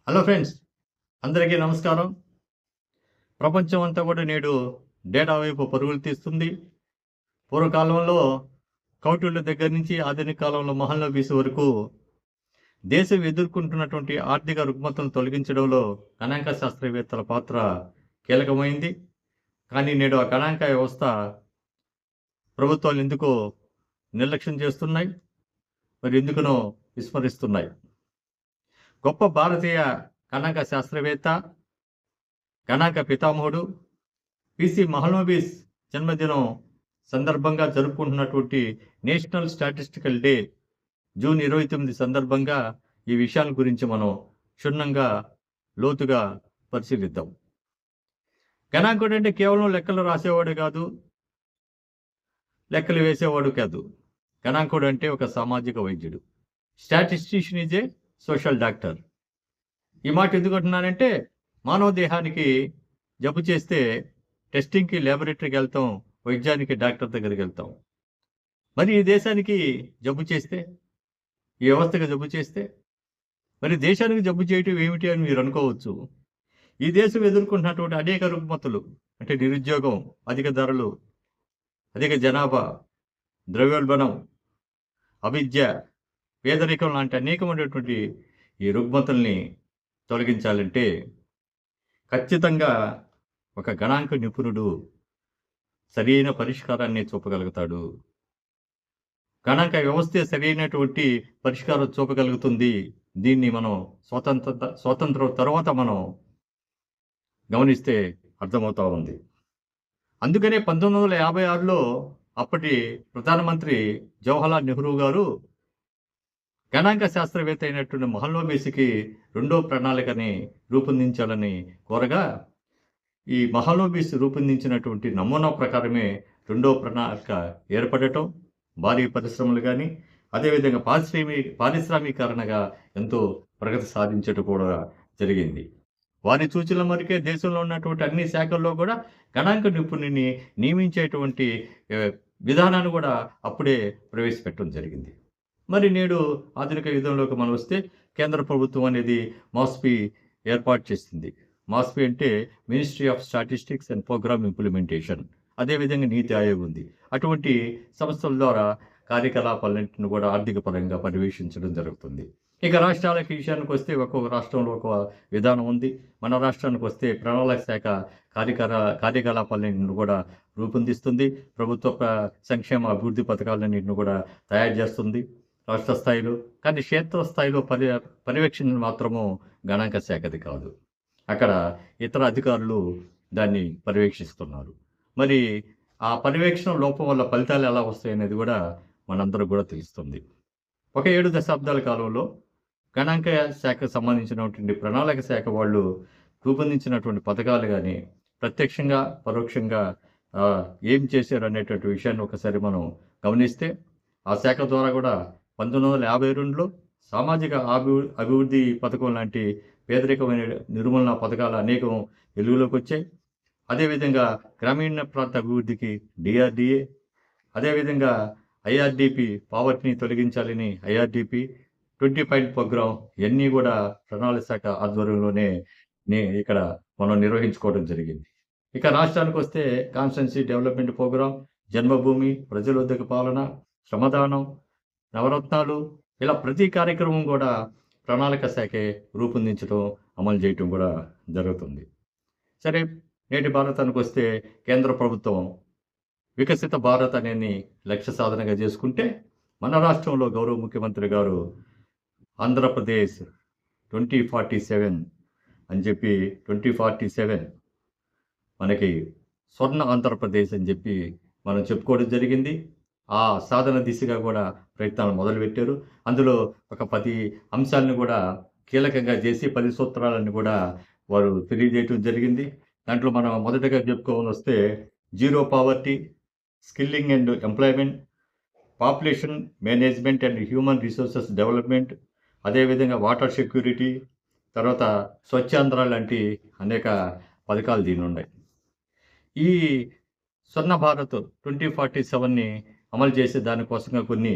Hello friends, అందరికీ నమస్కారం. ప్రపంచం అంతా కూడా నేడు డేటా వైపు పరుగులు తీస్తుంది. పూర్వకాలంలో కౌటిల్యుల దగ్గర నుంచి ఆధునిక కాలంలో మహల్నోబిస్ వరకు దేశం ఎదుర్కొంటున్నటువంటి ఆర్థిక రుగ్మతలను తొలగించడంలో గణాంక శాస్త్రవేత్తల పాత్ర కీలకమైంది. కానీ నేడు ఆ గణాంక వ్యవస్థ ప్రభుత్వాలు ఎందుకో నిర్లక్ష్యం చేస్తున్నాయి, మరి ఎందుకునో విస్మరిస్తున్నాయి. గొప్ప భారతీయ గణాంక శాస్త్రవేత్త, గణాంక పితామహుడు పిసి మహల్నోబిస్ జన్మదినం సందర్భంగా జరుపుకుంటున్నటువంటి నేషనల్ స్టాటిస్టికల్ డే జూన్ 29 సందర్భంగా ఈ విషయాల గురించి మనం క్షుణ్ణంగా లోతుగా పరిశీలిద్దాం. గణాంకుడు అంటే కేవలం లెక్కలు రాసేవాడు కాదు, లెక్కలు వేసేవాడు కాదు. గణాంకుడు అంటే ఒక సామాజిక వైద్యుడు. Statistician is a social doctor. ఈ మాట ఎందుకు అంటున్నానంటే, మానవ దేహానికి జబ్బు చేస్తే టెస్టింగ్కి ల్యాబొరేటరీకి వెళ్తాం, వైద్యానికి డాక్టర్ దగ్గరికి వెళ్తాం. మరి ఈ దేశానికి జబ్బు చేస్తే, ఈ వ్యవస్థకు జబ్బు చేస్తే, మరి దేశానికి జబ్బు చేయటం ఏమిటి అని మీరు అనుకోవచ్చు. ఈ దేశం ఎదుర్కొంటున్నటువంటి అనేక రుగ్మతలు అంటే నిరుద్యోగం, అధిక ధరలు, అధిక జనాభా, ద్రవ్యోల్బణం, అవిద్య, పేదరికం లాంటి అనేకమైనటువంటి ఈ రుగ్మతల్ని తొలగించాలంటే ఖచ్చితంగా ఒక గణాంక నిపుణుడు సరైన పరిష్కారాన్ని చూపగలుగుతాడు. గణాంక వ్యవస్థే సరైనటువంటి పరిష్కారం చూపగలుగుతుంది. దీన్ని మనం స్వాతంత్రం తర్వాత మనం గమనిస్తే అర్థమవుతా ఉంది. అందుకనే 1956లో అప్పటి ప్రధానమంత్రి జవహర్లాల్ నెహ్రూ గారు గణాంక శాస్త్రవేత్త అయినటువంటి మహల్నోబిస్కి రెండో ప్రణాళికని రూపొందించాలని కోరగా, ఈ మహల్నోబిస్ రూపొందించినటువంటి నమూనా ప్రకారమే రెండో ప్రణాళిక ఏర్పడటం, భారీ పరిశ్రమలు కానీ, అదేవిధంగా పారిశ్రామీకరణగా ఎంతో ప్రగతి సాధించడం కూడా జరిగింది. వారి సూచనల మేరకే దేశంలో ఉన్నటువంటి అన్ని శాఖల్లో కూడా గణాంక నిపుణుని నియమించేటువంటి విధానాన్ని కూడా అప్పుడే ప్రవేశపెట్టడం జరిగింది. మరి నేడు ఆధునిక యుగంలోకి మనం వస్తే కేంద్ర ప్రభుత్వం అనేది మాస్పీ ఏర్పాటు చేసింది. మాస్పీ అంటే ministry of statistics and programme implementation. అదేవిధంగా నీతి ఆయోగ్ ఉంది. అటువంటి సంస్థల ద్వారా కార్యకలాపాలన్నింటిని కూడా ఆర్థిక పరంగా పర్యవేక్షించడం జరుగుతుంది. ఇక రాష్ట్రాలకి విషయానికి వస్తే ఒక్కొక్క రాష్ట్రంలో ఒక విధానం ఉంది. మన రాష్ట్రానికి వస్తే ప్రణాళిక శాఖ కార్యకలాపాలన్నింటిని కూడా రూపొందిస్తుంది. ప్రభుత్వ సంక్షేమ అభివృద్ధి పథకాలన్నింటిని కూడా తయారు చేస్తుంది రాష్ట్ర స్థాయిలో. కానీ క్షేత్ర స్థాయిలో పర్యవేక్షణ మాత్రము గణాంక శాఖది కాదు. అక్కడ ఇతర అధికారులు దాన్ని పర్యవేక్షిస్తున్నారు. మరి ఆ పర్యవేక్షణ లోపం వల్ల ఫలితాలు ఎలా వస్తాయనేది కూడా మనందరూ కూడా తెలుస్తుంది. ఒక 7 దశాబ్దాల కాలంలో గణాంక శాఖకు సంబంధించినటువంటి ప్రణాళిక శాఖ వాళ్ళు రూపొందించినటువంటి పథకాలు కానీ ప్రత్యక్షంగా పరోక్షంగా ఏం చేశారు అనేటువంటి విషయాన్ని ఒకసారి మనం గమనిస్తే, ఆ శాఖ ద్వారా కూడా 1952లో సామాజిక అభివృద్ధి పథకం లాంటి పేదరికమైన నిర్మూలన పథకాలు అనేకం వెలుగులోకి వచ్చాయి. అదేవిధంగా గ్రామీణ ప్రాంత అభివృద్ధికి డిఆర్డిఏ, అదేవిధంగా ఐఆర్డిపి, పావర్టీని తొలగించాలని ఐఆర్డిపి, 20 పాయింట్ ప్రోగ్రాం, ఇవన్నీ కూడా ప్రణాళిక శాఖ ఆధ్వర్యంలోనే ఇక్కడ మనం నిర్వహించుకోవడం జరిగింది. ఇక రాష్ట్రానికి వస్తే కాన్స్టిట్యుయెన్సీ డెవలప్మెంట్ ప్రోగ్రాం, జన్మభూమి, ప్రజలోద్దక పాలన, శ్రమదానం, నవరత్నాలు, ఇలా ప్రతి కార్యక్రమం కూడా ప్రణాళిక శాఖే రూపొందించడం, అమలు చేయటం కూడా జరుగుతుంది. సరే, నేటి భారతానికి వస్తే కేంద్ర ప్రభుత్వం వికసిత భారత్ అనేది లక్ష్య సాధనగా చేసుకుంటే, మన రాష్ట్రంలో గౌరవ ముఖ్యమంత్రి గారు ఆంధ్రప్రదేశ్ 2047 అని చెప్పి 2047 మనకి స్వర్ణ ఆంధ్రప్రదేశ్ అని చెప్పి మనం చెప్పుకోవడం జరిగింది. ఆ సాధన దిశగా కూడా ప్రయత్నాలు మొదలుపెట్టారు. అందులో ఒక 10 అంశాలను కూడా కీలకంగా చేసి 10 సూత్రాలను కూడా వారు తెలియజేయటం జరిగింది. దాంట్లో మనం మొదటగా చెప్పుకోవాల్సి వస్తే zero poverty, skilling and employment, population management and human resources development, అదేవిధంగా వాటర్ సెక్యూరిటీ, తర్వాత స్వచ్ఛాంధ్ర లాంటి అనేక పథకాలు దీని ఉన్నాయి. ఈ స్వర్ణ భారత్ 2047ని అమలు చేసే దానికోసంగా కొన్ని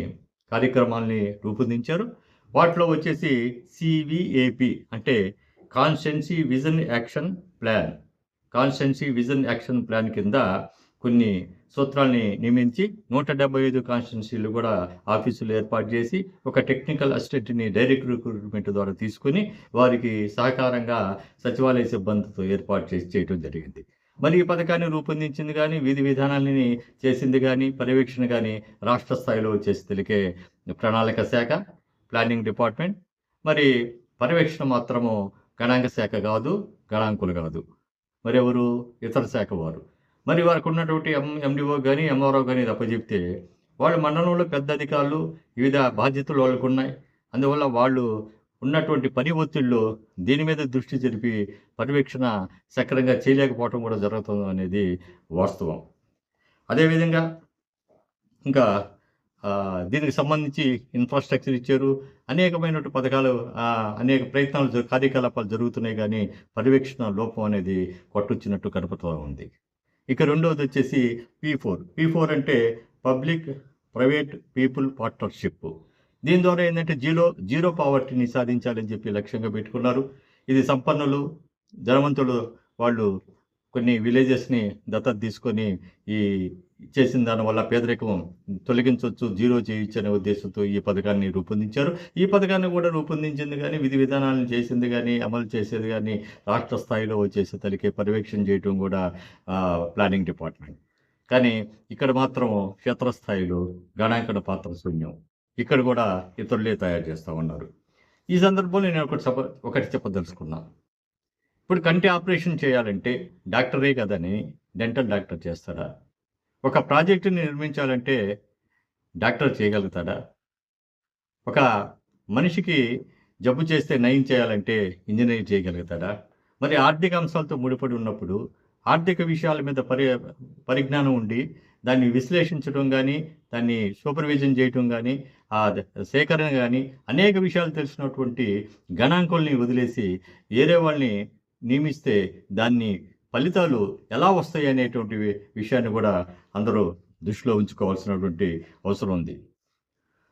కార్యక్రమాలని రూపొందించారు. వాటిలో వచ్చేసి సివిఏపి అంటే constituency vision action plan. Constituency vision action plan కింద కొన్ని సూత్రాల్ని నియమించి 175 కాన్స్టిట్యున్సీలు కూడా ఆఫీసులు ఏర్పాటు చేసి ఒక టెక్నికల్ అసిస్టెంట్ని డైరెక్ట్ రిక్రూట్మెంట్ ద్వారా తీసుకుని వారికి సహకారంగా సచివాలయ సిబ్బందితో ఏర్పాటు చేసి చేయడం జరిగింది. మరి ఈ పథకాన్ని రూపొందించింది కానీ, విధి విధానాలని చేసింది కానీ, పర్యవేక్షణ కానీ రాష్ట్ర స్థాయిలో చేసి తెలికే ప్రణాళిక శాఖ, ప్లానింగ్ డిపార్ట్మెంట్. మరి పర్యవేక్షణ మాత్రము గణాంక శాఖ కాదు, గణాంకులు కాదు, మరి ఎవరు? ఇతర శాఖ వారు. మరి వారికి ఉన్నటువంటి ఎండిఓ కానీ, ఎంఆర్ఓ కానీ అప్పచెప్తే వాళ్ళ మండలంలో పెద్ద అధికారులు, వివిధ బాధ్యతలు వాళ్ళకు ఉన్నాయి. అందువల్ల వాళ్ళు ఉన్నటువంటి పని ఒత్తిడిలో దీని మీద దృష్టి జరిపి పర్యవేక్షణ సక్రమంగా చేయలేకపోవటం కూడా జరుగుతుంది అనేది వాస్తవం. అదేవిధంగా ఇంకా దీనికి సంబంధించి ఇన్ఫ్రాస్ట్రక్చర్ ఇచ్చారు. అనేకమైనటువంటి పథకాలు, అనేక ప్రయత్నాలు, కార్యకలాపాలు జరుగుతున్నాయి కానీ పర్యవేక్షణ లోపం అనేది కొట్టొచ్చినట్టు కనపడుతూ ఉంది. ఇక రెండవది వచ్చేసి P4 అంటే పబ్లిక్ ప్రైవేట్ పీపుల్ పార్ట్నర్షిప్. దీని ద్వారా ఏంటంటే జీరో పావర్టీని సాధించాలని చెప్పి లక్ష్యంగా పెట్టుకున్నారు. ఇది సంపన్నులు, ధనవంతులు వాళ్ళు కొన్ని విలేజెస్ని దత్తత తీసుకొని ఈ చేసిన దానివల్ల పేదరికం తొలగించవచ్చు, జీరో చేయొచ్చు అనే ఉద్దేశంతో ఈ పథకాన్ని రూపొందించారు. ఈ పథకాన్ని కూడా రూపొందించింది కానీ, విధి విధానాలను చేసింది కానీ, అమలు చేసేది కానీ రాష్ట్ర స్థాయిలో వచ్చేసి తలికే పర్యవేక్షణ చేయటం కూడా ప్లానింగ్ డిపార్ట్మెంట్. కానీ ఇక్కడ మాత్రం క్షేత్రస్థాయిలో గణాంకన పాత్ర శూన్యం. ఇక్కడ కూడా ఇతరులే తయారు చేస్తూ ఉన్నారు. ఈ సందర్భంలో నేను ఒకటి చెప్పదలుచుకున్నా. ఇప్పుడు కంటి ఆపరేషన్ చేయాలంటే డాక్టరే కదని డెంటల్ డాక్టర్ చేస్తారా? ఒక ప్రాజెక్టుని నిర్మించాలంటే డాక్టర్ చేయగలుగుతాడా? ఒక మనిషికి జబ్బు చేస్తే నయం చేయాలంటే ఇంజనీర్ చేయగలుగుతాడా? మరి ఆర్థిక అంశాలతో ముడిపడి ఉన్నప్పుడు ఆర్థిక విషయాల మీద పరిజ్ఞానం ఉండి దాన్ని విశ్లేషించడం కానీ, దాన్ని సూపర్విజన్ చేయటం కానీ, ఆ సేకరణ కానీ అనేక విషయాలు తెలిసినటువంటి గణాంకుల్ని వదిలేసి వేరే వాళ్ళని నియమిస్తే దాన్ని ఫలితాలు ఎలా వస్తాయి అనేటువంటి విషయాన్ని కూడా అందరూ దృష్టిలో ఉంచుకోవాల్సినటువంటి అవసరం ఉంది.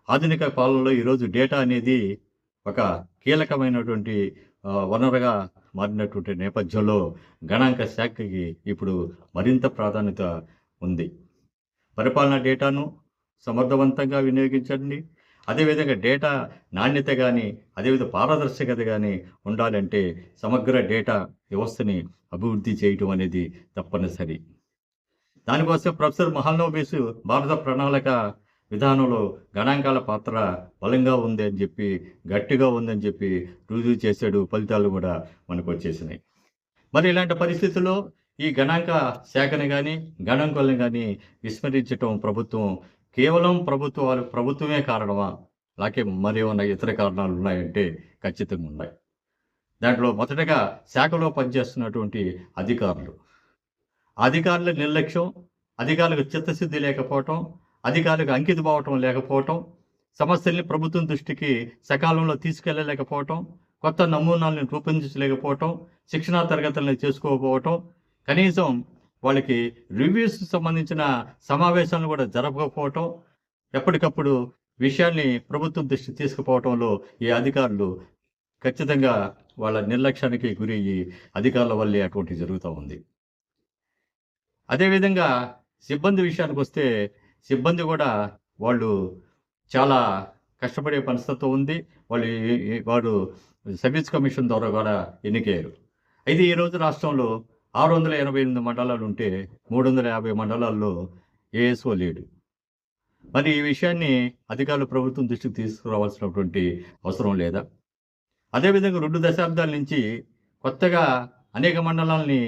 ఆధునిక పాలనలో ఈరోజు డేటా అనేది ఒక కీలకమైనటువంటి వనరుగా మారినటువంటి నేపథ్యంలో గణాంక శాఖకి ఇప్పుడు మరింత ప్రాధాన్యత ఉంది. పరిపాలనా డేటాను సమర్థవంతంగా వినియోగించండి. అదేవిధంగా డేటా నాణ్యత కానీ, అదేవిధంగా పారదర్శకత కానీ ఉండాలంటే సమగ్ర డేటా వ్యవస్థని అభివృద్ధి చేయటం అనేది తప్పనిసరి. దానికోసం ప్రొఫెసర్ మహాలనోబిస్ భారత ప్రణాళిక విధానంలో గణాంకాల పాత్ర బలంగా ఉంది అని చెప్పి, గట్టిగా ఉందని చెప్పి రుజువు చేశాడు. ఫలితాలు కూడా మనకు వచ్చేసినాయి. మరి ఇలాంటి పరిస్థితుల్లో ఈ గణాంక శాఖని కానీ, గణాంకాలను కానీ విస్మరించటం ప్రభుత్వం కేవలం ప్రభుత్వమే కారణమా, లేకపోతే మరేమన్నా ఇతర కారణాలు ఉన్నాయంటే ఖచ్చితంగా ఉన్నాయి. దాంట్లో మొదటగా శాఖలో పనిచేస్తున్నటువంటి అధికారుల నిర్లక్ష్యం, అధికారులకు చిత్తశుద్ధి లేకపోవటం, అధికారులకు అంకిత భావటం లేకపోవటం, సమస్యల్ని ప్రభుత్వం దృష్టికి సకాలంలో తీసుకెళ్లలేకపోవటం, కొత్త నమూనాలను రూపొందించలేకపోవటం, శిక్షణా తరగతులను చేసుకోకపోవటం, కనీసం వాళ్ళకి రివ్యూస్ సంబంధించిన సమావేశాలను కూడా జరపకపోవటం, ఎప్పటికప్పుడు విషయాల్ని ప్రభుత్వం దృష్టి తీసుకుపోవటంలో ఈ అధికారులు ఖచ్చితంగా వాళ్ళ నిర్లక్ష్యానికి గురయ్యి అధికారుల వల్లే అటువంటివి జరుగుతూ ఉంది. అదేవిధంగా సిబ్బంది విషయానికి వస్తే సిబ్బంది కూడా వాళ్ళు చాలా కష్టపడే పరిస్థితి ఉంది. వారు సర్వీస్ కమిషన్ ద్వారా కూడా ఎన్నికయ్యారు. అయితే ఈరోజు రాష్ట్రంలో 688 మండలాలు ఉంటే 350 మండలాల్లో ఏఎస్ఓ లేడు. మరి ఈ విషయాన్ని అధికారులు ప్రభుత్వం దృష్టికి తీసుకురావాల్సినటువంటి అవసరం లేదా? అదేవిధంగా 2 దశాబ్దాల నుంచి కొత్తగా అనేక మండలాల్ని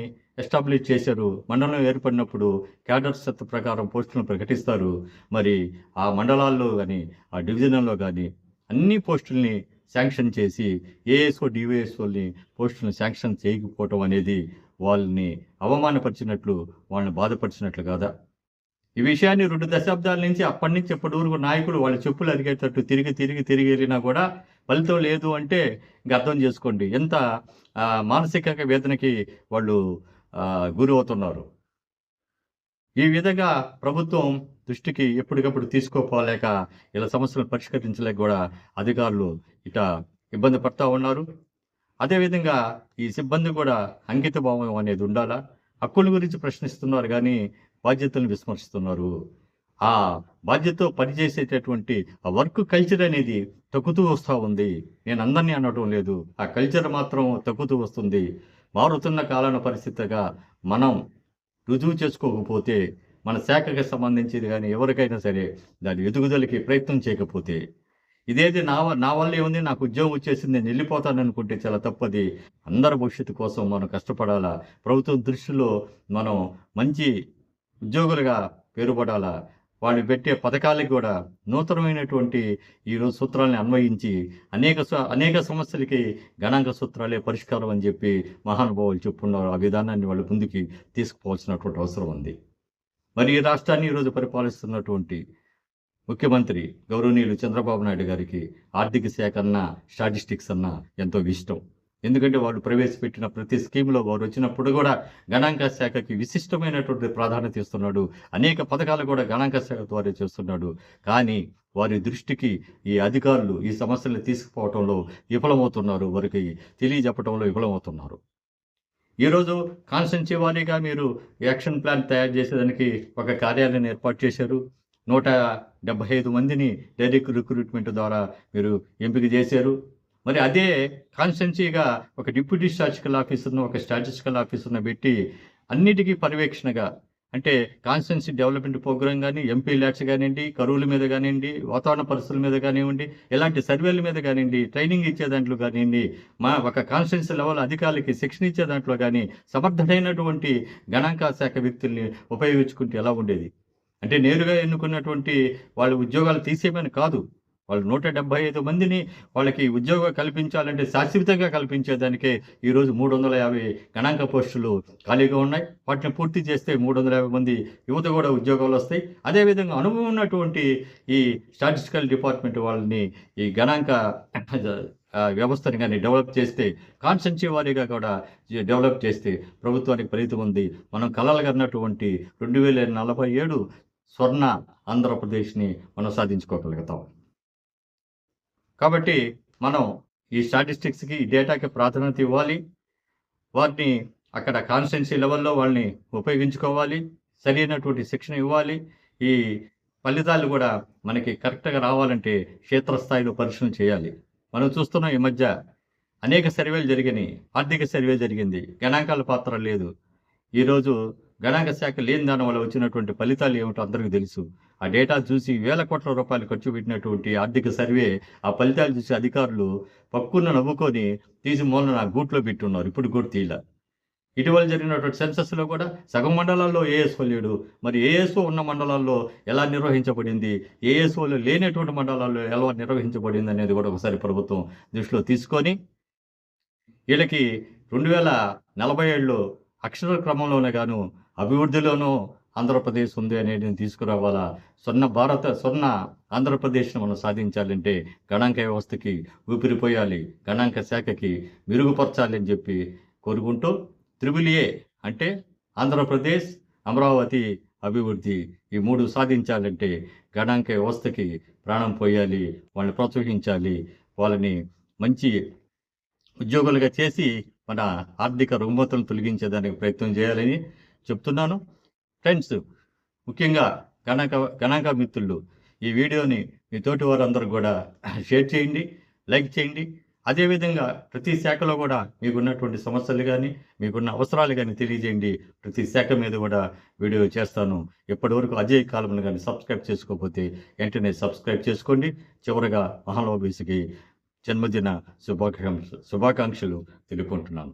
ఎస్టాబ్లిష్ చేశారు. మండలం ఏర్పడినప్పుడు క్యాడర్ సత్ ప్రకారం పోస్టులను ప్రకటిస్తారు. మరి ఆ మండలాల్లో కానీ, ఆ డివిజన్లో కానీ అన్ని పోస్టుల్ని శాంక్షన్ చేసి ఏఎస్ఓ డివైఎస్ఓల్ని పోస్టులను శాంక్షన్ చేయకపోవటం అనేది వాళ్ళని అవమానపరిచినట్లు, వాళ్ళని బాధపరిచినట్లు కాదా? ఈ విషయాన్ని 2 దశాబ్దాల నుంచి అప్పటి నుంచి ఎప్పటి వరకు నాయకులు వాళ్ళ చెప్పులు అరిగేటట్టు తిరిగి వెళ్ళినా కూడా ఫలితం లేదు అంటే ఇంక అర్థం చేసుకోండి ఎంత మానసిక వేదనకి వాళ్ళు గురి అవుతున్నారు. ఈ విధంగా ప్రభుత్వం దృష్టికి ఎప్పటికప్పుడు తీసుకోపోలేక ఇలా సమస్యలను పరిష్కరించలేక కూడా అధికారులు ఇట ఇబ్బంది పడుతూ ఉన్నారు. అదేవిధంగా ఈ సిబ్బంది కూడా అంకిత భావం అనేది ఉండాలా. హక్కుల గురించి ప్రశ్నిస్తున్నారు గానీ, బాధ్యతలను విస్మరిస్తున్నారు. ఆ బాధ్యతతో పనిచేసేటటువంటి ఆ వర్క్ కల్చర్ అనేది తగ్గుతూ వస్తా ఉంది. నేను అందరిని అనడం లేదు. ఆ కల్చర్ మాత్రం తగ్గుతూ వస్తుంది. మారుతున్న కాలాల పరిస్థితిగా మనం రుజువు చేసుకోకపోతే, మన శాఖకి సంబంధించింది గానీ ఎవరికైనా సరే దాని ఎదుగుదలకి ప్రయత్నం చేయకపోతే, ఇదేది నా వల్ల ఏముంది, నాకు ఉద్యోగం వచ్చేసింది, నేను వెళ్ళిపోతాననుకుంటే చాలా తప్పది. అందరి భవిష్యత్తు కోసం మనం కష్టపడాలా. ప్రభుత్వం దృష్టిలో మనం మంచి ఉద్యోగులుగా పేరుపడాలా. వాళ్ళు పెట్టే పథకాలకి కూడా నూతనమైనటువంటి ఈరోజు సూత్రాలను అన్వయించి అనేక సమస్యలకి గణాంక సూత్రాలే పరిష్కారం అని చెప్పి మహానుభావులు చెప్పున్నారు. ఆ విధానాన్ని వాళ్ళు ముందుకి తీసుకుపోవాల్సినటువంటి అవసరం ఉంది. మరి ఈ రాష్ట్రాన్ని ఈరోజు పరిపాలిస్తున్నటువంటి ముఖ్యమంత్రి గౌరవనీయులు చంద్రబాబు నాయుడు గారికి ఆర్థిక శాఖ అన్నా, స్టాటిస్టిక్స్ అన్నా ఎంతో ఇష్టం. ఎందుకంటే వాళ్ళు ప్రవేశపెట్టిన ప్రతి స్కీమ్‌లో వారు వచ్చినప్పుడు కూడా గణాంక శాఖకి విశిష్టమైనటువంటి ప్రాధాన్యత ఇస్తున్నాడు. అనేక పథకాలు కూడా గణాంక శాఖ ద్వారా చేస్తున్నాడు. కానీ వారి దృష్టికి ఈ అధికారులు ఈ సమస్యలను తీసుకుపోవటంలో విఫలమవుతున్నారు. వారికి తెలియజెప్పటంలో విఫలమవుతున్నారు. ఈరోజు కాన్స్టిట్యున్సీ వారీగా మీరు యాక్షన్ ప్లాన్ తయారు చేసేదానికి ఒక కార్యాలయాన్ని ఏర్పాటు చేశారు. 175 మందిని డైరెక్ట్ రిక్రూట్‌మెంట్ ద్వారా మీరు ఎంపిక చేశారు. మరి అదే కాన్స్టిట్యున్సీగా ఒక డిప్యూటీ స్టాటిస్టికల్ ఆఫీసర్‌ను, ఒక స్టాటిస్టికల్ ఆఫీసర్‌ని పెట్టి అన్నిటికీ పర్యవేక్షణగా అంటే కాన్స్టిట్యున్సీ డెవలప్‌మెంట్ ప్రోగ్రామ్ గాని, ఎంపీ ల్యాడ్స్ గానియండి, కరువుల మీద గానియండి, వాతావరణ పరిస్థితుల మీద గానివ్వండి, ఇలాంటి సర్వేల మీద గానియండి, ట్రైనింగ్ ఇచ్చే దాంట్లో గానియండి, ఒక కాన్స్టిట్యున్సీ లెవెల్ అధికారులకి శిక్షణ ఇచ్చే దాంట్లో గాని సమర్థుడైనటువంటి గణాంక శాఖ వ్యక్తుల్ని ఉపయోగించుకుంటే ఎలా ఉండేది? అంటే నేరుగా ఎన్నుకున్నటువంటి వాళ్ళ ఉద్యోగాలు తీసేయమని కాదు. వాళ్ళు 175 మందిని వాళ్ళకి ఉద్యోగం కల్పించాలంటే శాశ్వతంగా కల్పించేదానికే ఈరోజు 350 గణాంక పోస్టులు ఖాళీగా ఉన్నాయి. వాటిని పూర్తి చేస్తే 350 మంది యువత కూడా ఉద్యోగాలు వస్తాయి. అదేవిధంగా అనుభవం ఉన్నటువంటి ఈ స్టాటిస్టికల్ డిపార్ట్మెంట్ వాళ్ళని ఈ గణాంక వ్యవస్థని కానీ డెవలప్ చేస్తే, కాన్స్టిట్యున్సీ వారీగా కూడా డెవలప్ చేస్తే ప్రభుత్వానికి ఫలితం ఉంది. మనం కలలుగన్నటువంటి 2047 స్వర్ణ ఆంధ్రప్రదేశ్‌ని మనం సాధించుకోగలుగుతాం. కాబట్టి మనం ఈ స్టాటిస్టిక్స్‌కి, ఈ డేటాకి ప్రాధాన్యత ఇవ్వాలి. వాటిని అక్కడ కాన్స్టిట్యున్సీ లెవెల్‌లో వాళ్ళని ఉపయోగించుకోవాలి. సరైనటువంటి శిక్షణ ఇవ్వాలి. ఈ ఫలితాలు కూడా మనకి కరెక్ట్‌గా రావాలంటే క్షేత్రస్థాయిలో పరిశీలన చేయాలి. మనం చూస్తున్నాం ఈ మధ్య అనేక సర్వేలు జరిగినాయి. ఆర్థిక సర్వే జరిగింది. గణాంకాల పాత్ర లేదు. ఈరోజు గణాంక శాఖ లేని దాని వల్ల వచ్చినటువంటి ఫలితాలు ఏమిటో అందరికీ తెలుసు. ఆ డేటా చూసి వేల కోట్ల రూపాయలు ఖర్చు పెట్టినటువంటి ఆర్థిక సర్వే, ఆ ఫలితాలు చూసి అధికారులు పక్కున నవ్వుకొని తీసి మూలన గూట్లో పెట్టున్నారు. ఇప్పుడు కూడా తీయల. ఇటీవల జరిగినటువంటి సెన్సస్‌లో కూడా సగం మండలాల్లో ఏఎస్ఓ లేడు. మరి ఏఎస్ఓ ఉన్న మండలాల్లో ఎలా నిర్వహించబడింది? ఏఎస్ఓలు లేనటువంటి మండలాల్లో ఎలా నిర్వహించబడింది అనేది కూడా ఒకసారి ప్రభుత్వం దృష్టిలో తీసుకొని వీళ్ళకి 2047లో అక్షర క్రమంలోనే గాను అభివృద్ధిలోనూ ఆంధ్రప్రదేశ్ ఉంది అనేది తీసుకురావాలా. స్వర్ణ ఆంధ్రప్రదేశ్‌ని మనం సాధించాలంటే గణాంక వ్యవస్థకి ఊపిరిపోయాలి. గణాంక శాఖకి మెరుగుపరచాలి అని చెప్పి కోరుకుంటూ త్రిబుల్-ఏ అంటే ఆంధ్రప్రదేశ్, అమరావతి, అభివృద్ధి ఈ 3 సాధించాలంటే గణాంక వ్యవస్థకి ప్రాణం పోయాలి. వాళ్ళని ప్రోత్సహించాలి. వాళ్ళని మంచి ఉద్యోగులుగా చేసి మన ఆర్థిక రుగ్మతలను తొలగించేదానికి ప్రయత్నం చేయాలని చెప్తున్నాను. ఫ్రెండ్స్, ముఖ్యంగా గణాంక మిత్రులు ఈ వీడియోని మీ తోటి వారందరూ కూడా షేర్ చేయండి, లైక్ చేయండి. అదేవిధంగా ప్రతి శాఖలో కూడా మీకున్నటువంటి సమస్యలు కానీ, మీకున్న అవసరాలు కానీ తెలియజేయండి. ప్రతి శాఖ మీద కూడా వీడియో చేస్తాను. ఇప్పటివరకు అజయ్ కాలమ్‌ను కానీ సబ్స్క్రైబ్ చేసుకోకపోతే వెంటనే సబ్స్క్రైబ్ చేసుకోండి. చివరగా మహానుభావుడికి జన్మదిన శుభాకాంక్షలు తెలుపుకుంటున్నాను.